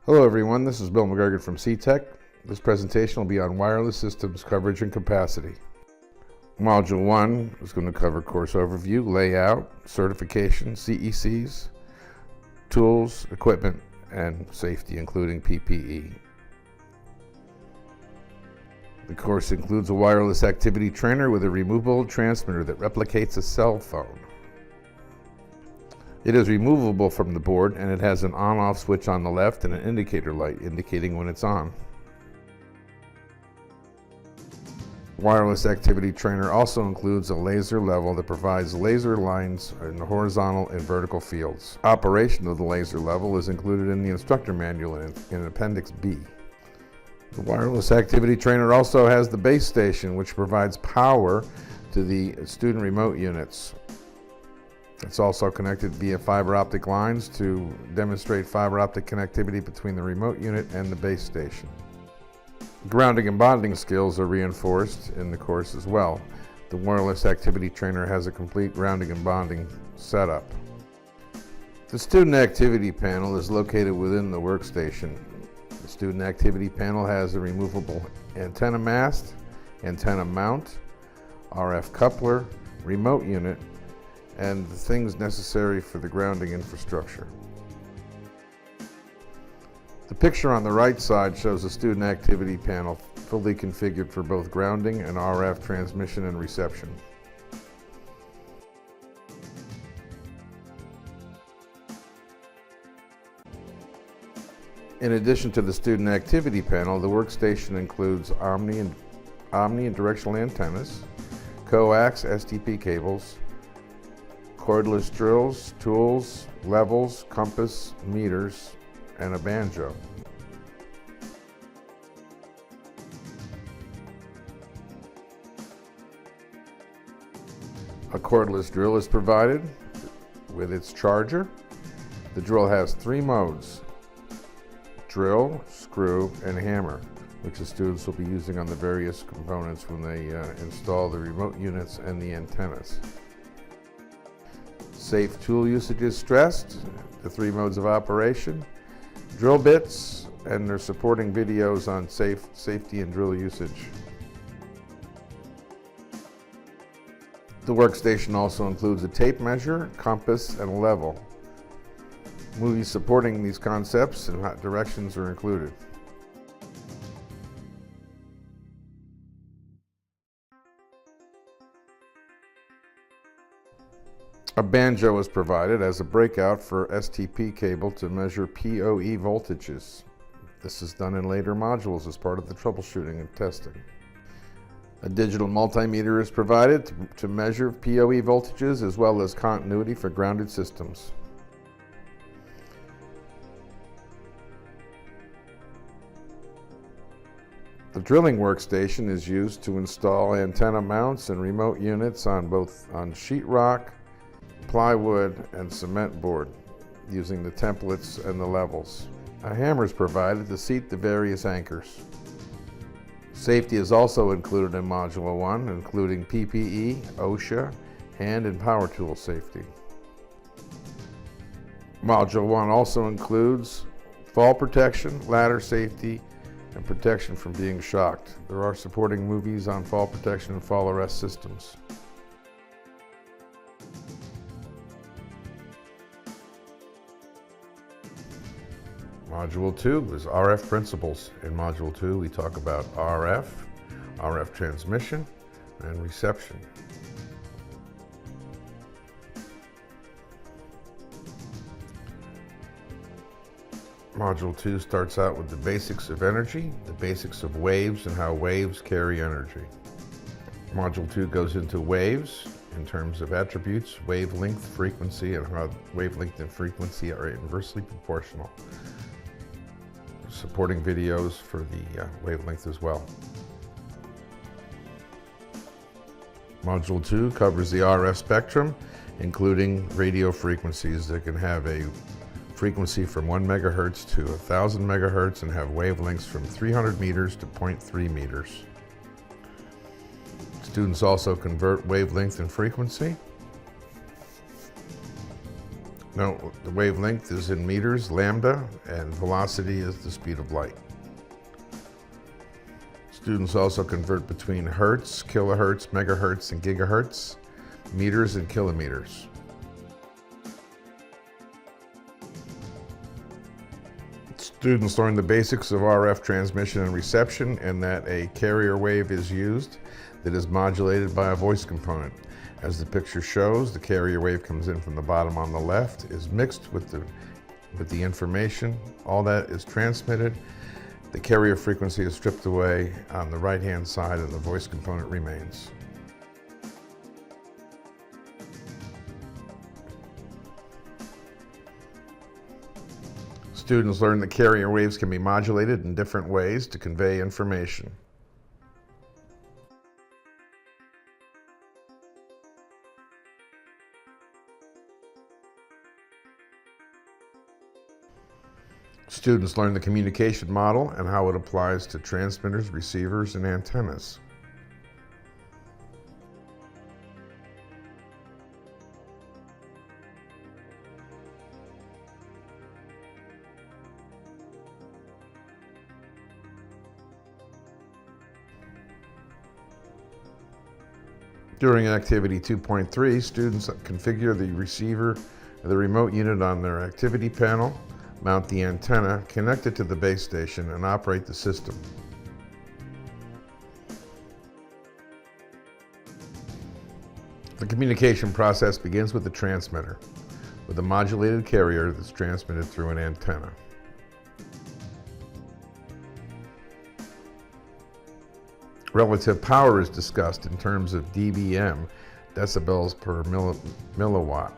Hello everyone, this is Bill McGregor from CTech. This presentation will be on wireless systems coverage and capacity. Module 1 is going to cover course overview, layout, certification, CECs, tools, equipment, and safety, including PPE. The course includes a wireless activity trainer with a removable transmitter that replicates a cell phone. It is removable from the board, and it has an on-off switch on the left and an indicator light indicating when it's on. Wireless activity trainer also includes a laser level that provides laser lines in the horizontal and vertical fields. Operation of the laser level is included in the instructor manual in Appendix B. The wireless activity trainer also has the base station, which provides power to the student remote units. It's also connected via fiber optic lines to demonstrate fiber optic connectivity between the remote unit and the base station. Grounding and bonding skills are reinforced in the course as well. The wireless activity trainer has a complete grounding and bonding setup. The student activity panel is located within the workstation. The student activity panel has a removable antenna mast, antenna mount, RF coupler, remote unit, and the things necessary for the grounding infrastructure. The picture on the right side shows a student activity panel fully configured for both grounding and RF transmission and reception. In addition to the student activity panel, the workstation includes omni and directional antennas, coax STP cables, cordless drills, tools, levels, compass, meters, and a banjo. A cordless drill is provided with its charger. The drill has 3 modes: drill, screw, and hammer, which the students will be using on the various components when they install the remote units and the antennas. Safe tool usage is stressed, the 3 modes of operation, drill bits, and their supporting videos on safety and drill usage. The workstation also includes a tape measure, compass, and a level. Movies supporting these concepts and directions are included. A banjo is provided as a breakout for STP cable to measure PoE voltages. This is done in later modules as part of the troubleshooting and testing. A digital multimeter is provided to measure PoE voltages as well as continuity for grounded systems. The drilling workstation is used to install antenna mounts and remote units on sheetrock, plywood, and cement board using the templates and the levels. A hammer is provided to seat the various anchors. Safety is also included in Module 1, including PPE, OSHA, hand and power tool safety. Module 1 also includes fall protection, ladder safety, and protection from being shocked. There are supporting movies on fall protection and fall arrest systems. Module 2 is RF principles. In Module 2, we talk about RF transmission, and reception. Module 2 starts out with the basics of energy, the basics of waves, and how waves carry energy. Module 2 goes into waves in terms of attributes, wavelength, frequency, and how wavelength and frequency are inversely proportional. Supporting videos for the wavelength as well. Module 2 covers the RF spectrum, including radio frequencies that can have a frequency from 1 megahertz to 1,000 megahertz and have wavelengths from 300 meters to 0.3 meters. Students also convert wavelength and frequency. No, the wavelength is in meters, lambda, and velocity is the speed of light. Students also convert between hertz, kilohertz, megahertz, and gigahertz, meters and kilometers. Students learn the basics of RF transmission and reception, and that a carrier wave is used that is modulated by a voice component. As the picture shows, the carrier wave comes in from the bottom on the left, is mixed with the information. All that is transmitted. The carrier frequency is stripped away on the right-hand side, and the voice component remains. Students learn that carrier waves can be modulated in different ways to convey information. Students learn the communication model and how it applies to transmitters, receivers, and antennas. During Activity 2.3, students configure the receiver, the remote unit on their activity panel, mount the antenna, connect it to the base station, and operate the system. The communication process begins with the transmitter, with a modulated carrier that's transmitted through an antenna. Relative power is discussed in terms of dBm, decibels per milliwatt.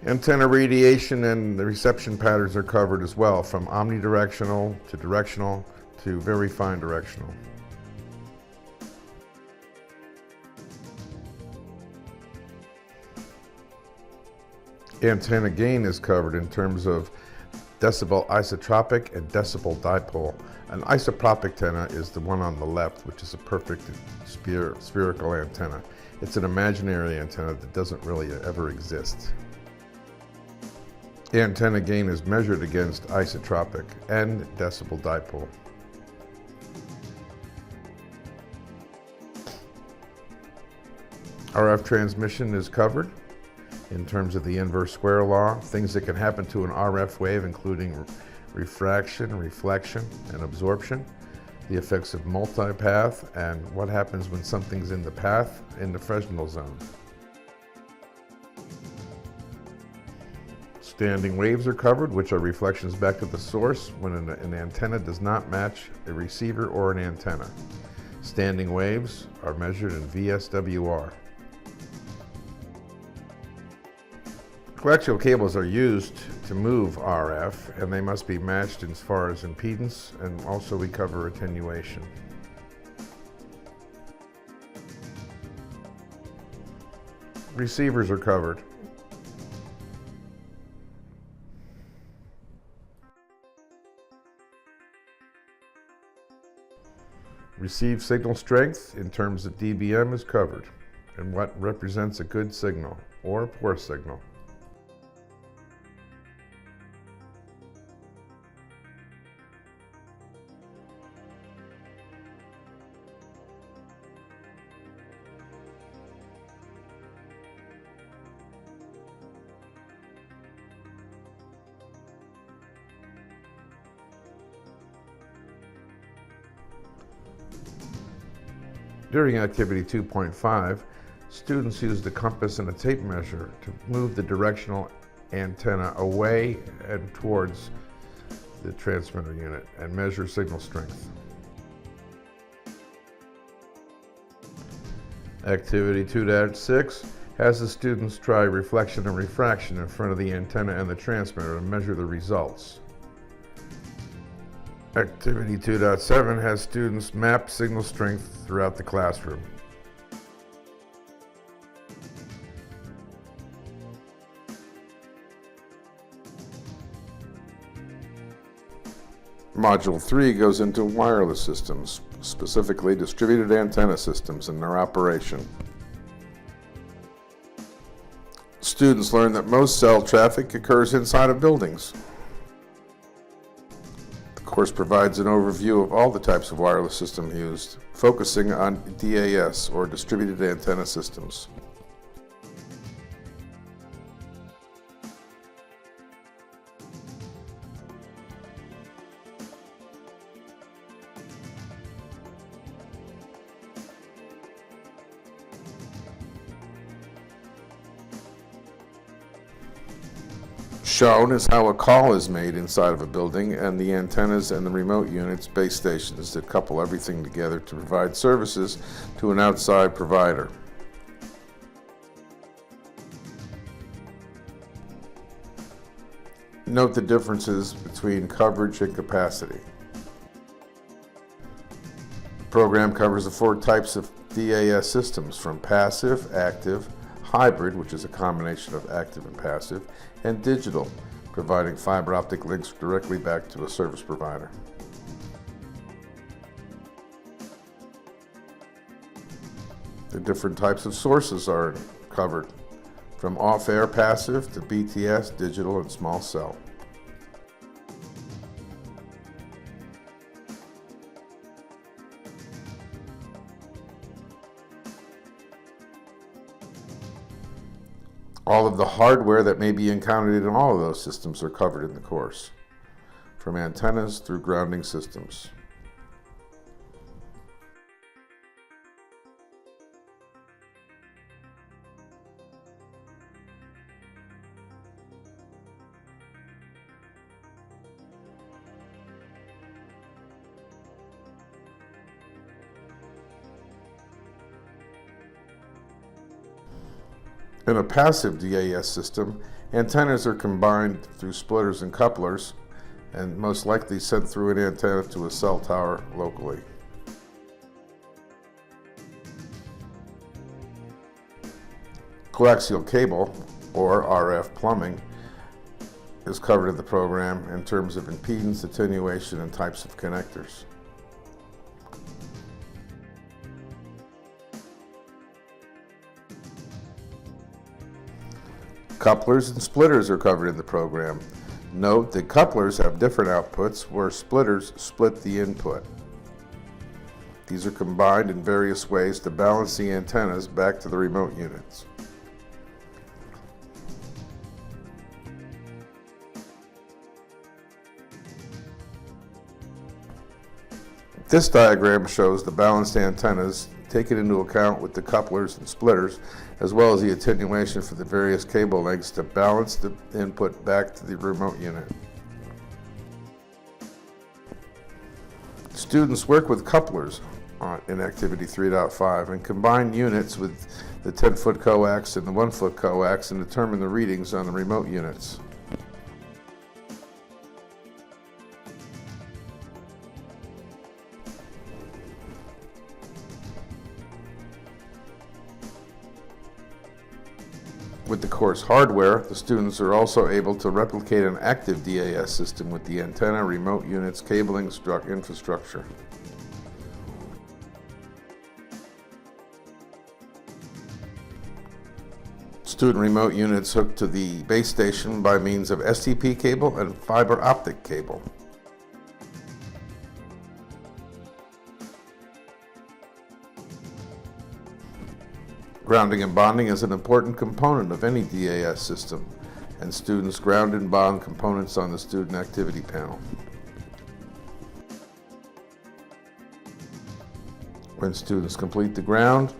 Antenna radiation and the reception patterns are covered as well, from omnidirectional to directional to very fine directional. Antenna gain is covered in terms of decibel isotropic and decibel dipole. An isotropic antenna is the one on the left, which is a perfect spherical antenna. It's an imaginary antenna that doesn't really ever exist. The antenna gain is measured against isotropic and decibel dipole. RF transmission is covered in terms of the inverse square law, things that can happen to an RF wave including refraction, reflection, and absorption, the effects of multipath, and what happens when something's in the path in the Fresnel zone. Standing waves are covered, which are reflections back to the source when an antenna does not match a receiver or an antenna. Standing waves are measured in VSWR. Coaxial cables are used to move RF, and they must be matched as far as impedance, and also we cover attenuation. Receivers are covered. Received signal strength in terms of dBm is covered, and what represents a good signal or a poor signal. During Activity 2.5, students use the compass and a tape measure to move the directional antenna away and towards the transmitter unit and measure signal strength. Activity 2.6 has the students try reflection and refraction in front of the antenna and the transmitter and measure the results. Activity 2.7 has students map signal strength throughout the classroom. Module 3 goes into wireless systems, specifically distributed antenna systems and their operation. Students learn that most cell traffic occurs inside of buildings. The course provides an overview of all the types of wireless systems used, focusing on DAS, or distributed antenna systems. Shown is how a call is made inside of a building, and the antennas and the remote units, base stations that couple everything together to provide services to an outside provider. Note the differences between coverage and capacity. The program covers the 4 types of DAS systems, from passive, active, hybrid, which is a combination of active and passive, and digital, providing fiber optic links directly back to a service provider. The different types of sources are covered, from off-air passive to BTS, digital, and small cell. All of the hardware that may be encountered in all of those systems are covered in the course, from antennas through grounding systems. In a passive DAS system, antennas are combined through splitters and couplers, and most likely sent through an antenna to a cell tower locally. Coaxial cable, or RF plumbing, is covered in the program in terms of impedance, attenuation, and types of connectors. Couplers and splitters are covered in the program. Note that couplers have different outputs, where splitters split the input. These are combined in various ways to balance the antennas back to the remote units. This diagram shows the balanced antennas taken into account with the couplers and splitters, as well as the attenuation for the various cable lengths to balance the input back to the remote unit. Students work with couplers in Activity 3.5 and combine units with the 10-foot coax and the 1-foot coax and determine the readings on the remote units. With the course hardware, the students are also able to replicate an active DAS system with the antenna, remote units, cabling, infrastructure. Student remote units hooked to the base station by means of STP cable and fiber optic cable. Grounding and bonding is an important component of any DAS system, and students ground and bond components on the student activity panel. When students complete the ground,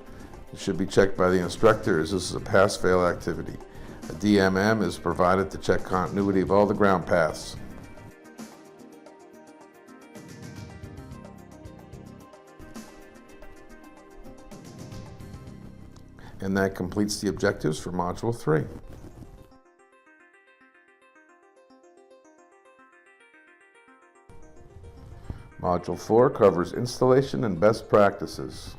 it should be checked by the instructor, as this is a pass-fail activity. A DMM is provided to check continuity of all the ground paths. And that completes the objectives for Module 3. Module 4 covers installation and best practices.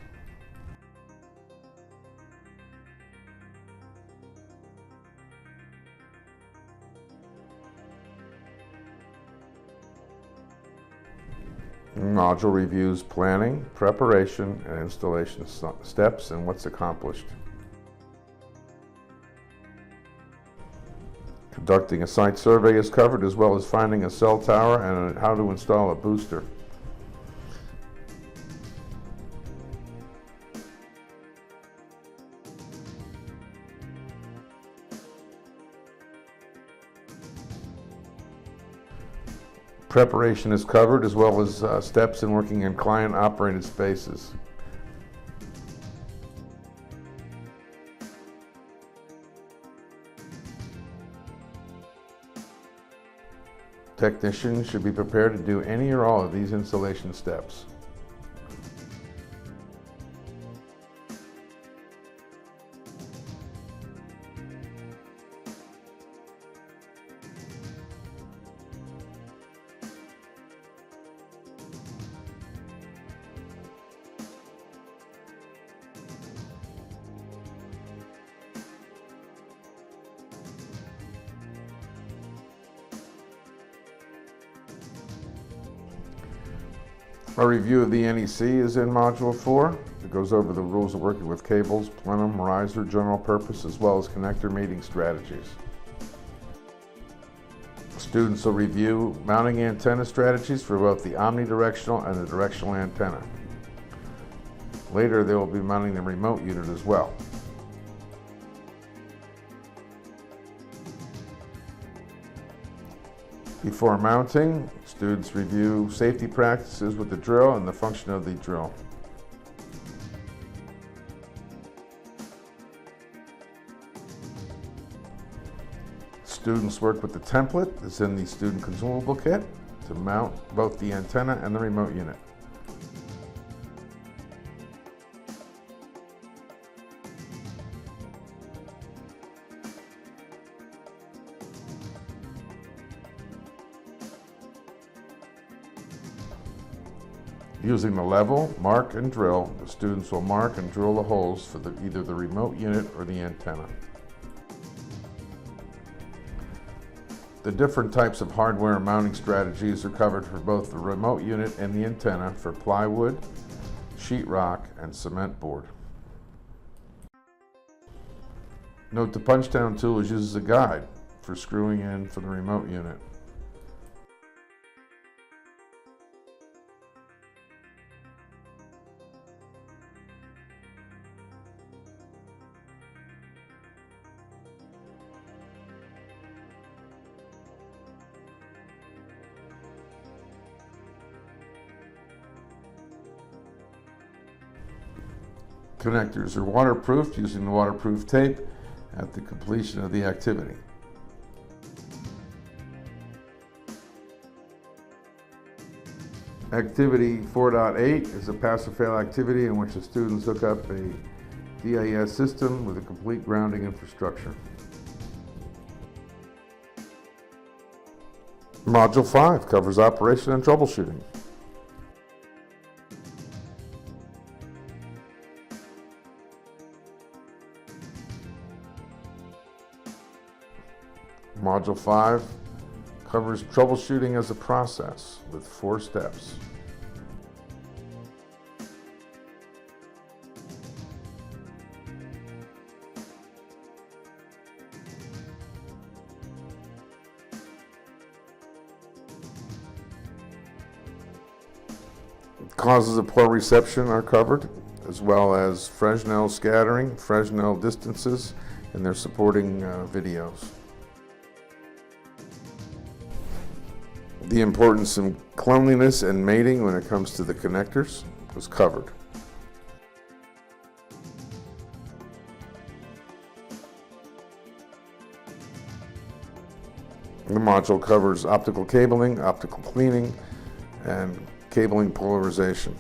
The module reviews planning, preparation, and installation steps and what's accomplished. Conducting a site survey is covered, as well as finding a cell tower and how to install a booster. Preparation is covered, as well as steps in working in client-operated spaces. Technicians should be prepared to do any or all of these installation steps. A review of the NEC is in Module 4. It goes over the rules of working with cables, plenum, riser, general purpose, as well as connector mating strategies. Students will review mounting antenna strategies for both the omnidirectional and the directional antenna. Later, they will be mounting the remote unit as well. Before mounting, students review safety practices with the drill and the function of the drill. Students work with the template that's in the student consumable kit to mount both the antenna and the remote unit. Using the level, mark, and drill, the students will mark and drill the holes for either the remote unit or the antenna. The different types of hardware mounting strategies are covered for both the remote unit and the antenna for plywood, sheetrock, and cement board. Note the punch-down tool is used as a guide for screwing in for the remote unit. Connectors are waterproofed using the waterproof tape at the completion of the activity. Activity 4.8 is a pass-or-fail activity in which the students hook up a DIS system with a complete grounding infrastructure. Module 5 covers operation and troubleshooting. Module 5 covers troubleshooting as a process with 4 steps. Causes of poor reception are covered, as well as Fresnel scattering, Fresnel distances, and their supporting videos. The importance of cleanliness and mating when it comes to the connectors was covered. The module covers optical cabling, optical cleaning, and cabling polarization.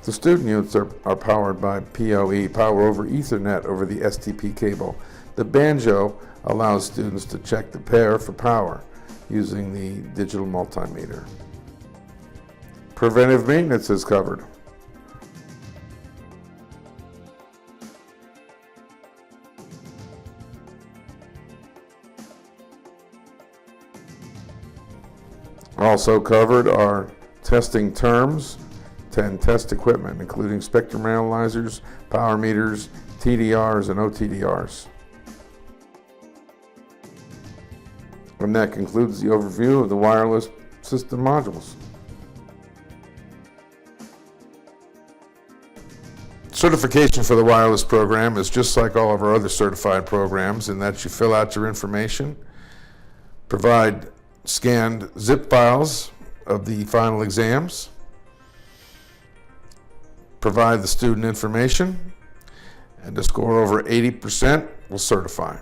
The student units are powered by PoE, Power over Ethernet over the STP cable. The Banjo allows students to check the pair for power using the digital multimeter. Preventive maintenance is covered. Also covered are testing terms, 10 test equipment, including spectrum analyzers, power meters, TDRs, and OTDRs. And that concludes the overview of the wireless system modules. Certification for the wireless program is just like all of our other certified programs in that you fill out your information, provide scanned zip files of the final exams, provide the student information, and to score over 80% will certify.